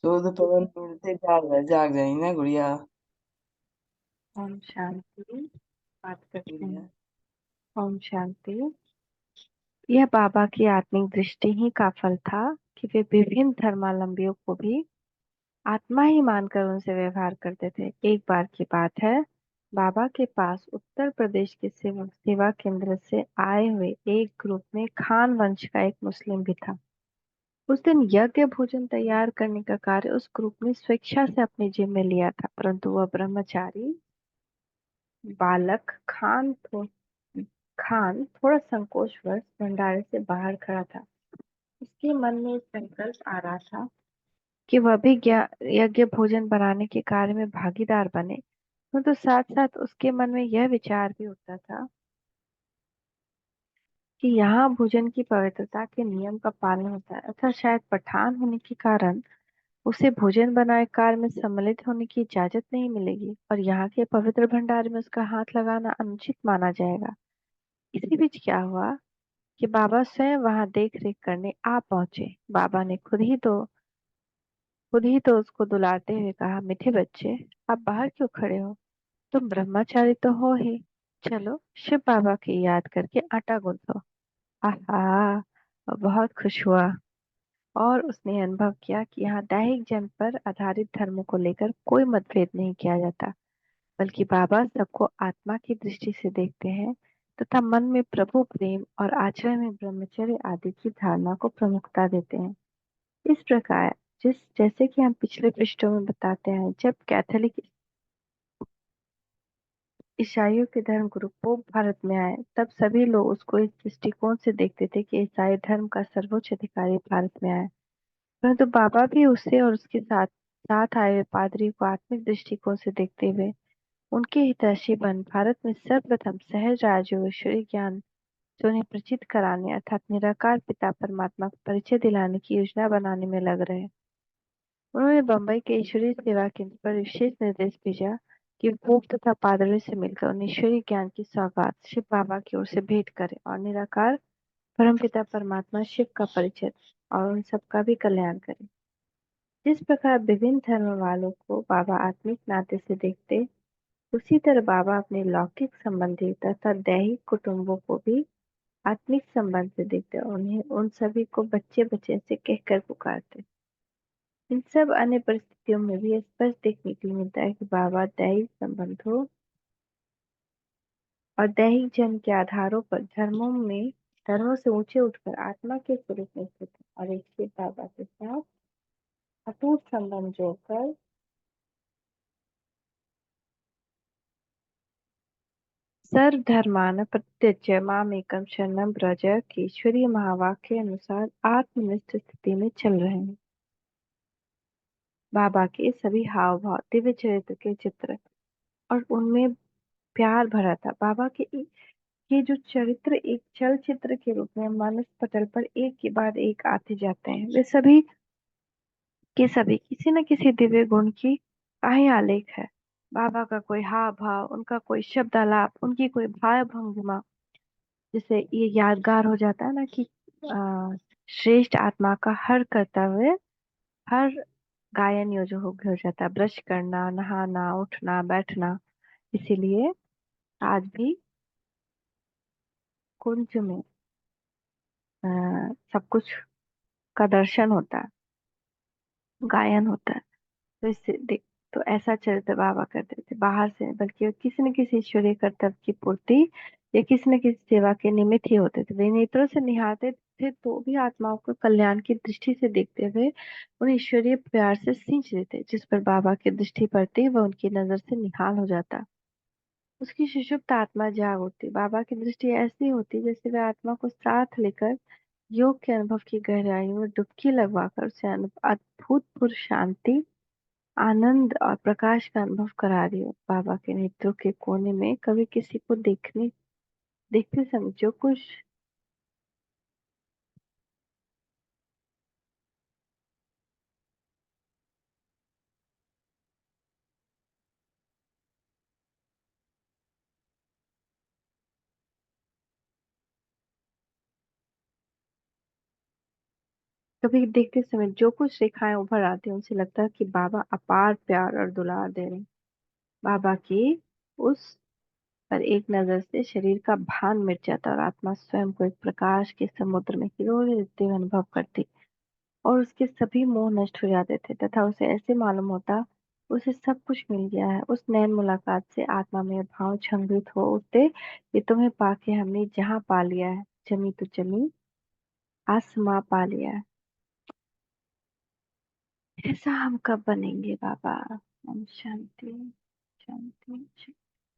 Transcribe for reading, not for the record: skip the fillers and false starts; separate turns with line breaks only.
शोध पवन मिलते जाग जाई ना गुड़िया।
ओम शांति। बात करते
गुड़िया।
हैं। ओम शांति। यह बाबा की आत्मिक दृष्टि ही का फल था कि वे विभिन्न धर्मावलंबियों को भी आत्मा ही मानकर उनसे व्यवहार करते थे। एक बार की बात है, बाबा के पास उत्तर प्रदेश के सेवा केंद्र से आए हुए एक ग्रुप में खान वंश का एक मुस्लिम भी था। उस दिन यज्ञ भोजन तैयार करने का कार्य उस ग्रुप ने स्वेच्छा से अपने जिम्मे लिया था, परंतु वह ब्रह्मचारी बालक खान थोड़ा संकोचवश भंडारे से बाहर खड़ा था। उसके मन में एक संकल्प आ रहा था कि वह भी यज्ञ भोजन बनाने के कार्य में भागीदार बने, परंतु साथ साथ उसके मन में यह विचार भी उठता था कि यहाँ भोजन की पवित्रता के नियम का पालन होता है, अतः शायद पठान होने के कारण उसे भोजन बनाए कार्य में सम्मिलित होने की इजाजत नहीं मिलेगी और यहाँ के पवित्र भंडार में उसका हाथ लगाना अनुचित माना जाएगा। इसी बीच क्या हुआ कि बाबा स्वयं वहां देख रेख करने आ पहुंचे। बाबा ने खुद ही तो उसको दुलारते हुए कहा, मीठे बच्चे, आप बाहर क्यों खड़े हो? तुम ब्रह्मचारी तो हो ही। चलो शिव बाबा की याद करके आटा गूंथो। आहा, वह बहुत खुश हुआ और उसने अनुभव किया कि यहाँ दैहिक जन्म पर आधारित धर्मों को लेकर कोई मतभेद नहीं किया जाता, बल्कि बाबा सबको आत्मा की दृष्टि से देखते हैं तथा मन में प्रभु प्रेम और आचरण में ब्रह्मचर्य आदि की धारणा को प्रमुखता देते हैं। इस प्रकार जैसे कि हम पिछले पृष्ठों में बताते हैं, जब कैथोलिक ईसाइयों के धर्म गुरु पोप भारत में आए, तब सभी लोग उसको इस दृष्टिकोण से देखते थे कि ईसाई धर्म का सर्वोच्च अधिकारी भारत में आए। परंतु बाबा भी उसे और उसके साथ साथ आए हुए पादरी को आत्मिक दृष्टिकोण से देखते हुए उनके हितैषी बन भारत में सर्वप्रथम सहज राजयोगेश्वरी ज्ञान से उन्हें प्रचित कराने अर्थात निराकार पिता परमात्मा का परिचय दिलाने की योजना बनाने में लग रहे। उन्होंने बम्बई के ईश्वरीय सेवा केंद्र पर विशेष निर्देश भेजा कि पोप तथा पादरी से मिलकर उन्हें ईश्वरीय ज्ञान की सौगात शिव बाबा की ओर से भेंट करें और निराकार परमपिता परमात्मा शिव का परिचय और उन सबका भी कल्याण करें। जिस प्रकार विभिन्न धर्म वालों को बाबा आत्मिक नाते से देखते, उसी तरह बाबा अपने लौकिक संबंधी तथा दैहिक कुटुंबों को भी आत्मिक संबंध से देखते और उन्हें उन सभी को बच्चे बच्चे से कहकर पुकारते। इन सब अन्य परिस्थितियों में भी स्पष्ट देखने के लिए मिलता है कि बाबा दैहिक संबंधों और दैहिक जन्म के आधारों पर धर्मों से ऊंचे उठकर आत्मा के स्वरूप में स्थित है और एक शिव बाबा के साथ अटूट संबंध जोड़कर सर्वधर्मान् प्रत्यज्य मामेकं शरणं व्रज के ईश्वरीय महावाक्य अनुसार आत्मनिष्ठ स्थिति में चल रहे हैं। बाबा के सभी हाव भाव दिव्य चरित्र के चित्र और उनमें प्यार भरा था। बाबा के ये जो चरित्र एक चलचित्र के रूप में मानस पटल पर एक के बाद एक आते जाते हैं, वे सभी के सभी किसी न किसी दिव्य गुण की काही आलेख है। बाबा का कोई हाव भाव, उनका कोई शब्द आलाप, उनकी कोई भाव भंगिमा, जिससे ये यादगार हो जाता है ना कि श्रेष्ठ आत्मा का हर कर्तव्य, हर गायन योग्य हो जाता है। ब्रश करना, नहाना, उठना, बैठना। इसीलिए आज भी कुंज में सब कुछ का दर्शन होता है, गायन होता है। तो इससे देख, तो ऐसा चरित्र बाबा करते थे बाहर से, बल्कि वो किसी न किसी ईश्वरीय कर्तव्य की पूर्ति या किसी न किसी सेवा के निमित्त ही होते थे। वे नेत्रों से निहारते थे तो भी आत्माओं को कल्याण की दृष्टि से देखते हुए उन्हें ईश्वरीय प्यार से सींच देते, जिस पर बाबा की दृष्टि पड़ती वह उनकी नजर से निहाल हो जाता। उसकी सुषुप्त आत्मा जाग उठती। बाबा की दृष्टि ऐसी होती जैसे वे आत्मा को साथ लेकर योग के अनुभव की गहराई में डुबकी लगवाकर उसे अद्भुतपूर्व शांति, आनंद और प्रकाश का अनुभव करा रही हो। बाबा के नेत्रों के कोने में कभी किसी को देखते समय जो कुछ कभी देखते समय जो कुछ रेखाएं उभर आती हैं उनसे लगता है कि बाबा अपार प्यार और दुलार दे रहे हैं। बाबा की उस पर एक नजर से शरीर का भान मिट जाता और आत्मा स्वयं को एक प्रकाश के समुद्र में हिलोरे लेते हुए अनुभव करती और उसके सभी मोह नष्ट हो जाते थे तथा उसे ऐसे मालूम होता उसे सब कुछ मिल गया है। उस नैन मुलाकात से आत्मा में भाव छंगित हो उठते कि तुम्हें पाके हमने जहाँ पा लिया है, जमी तो जमी, आसमां पा लिया है। ऐसा हम कब बनेंगे बाबा? हम शांति, शांति, शांति।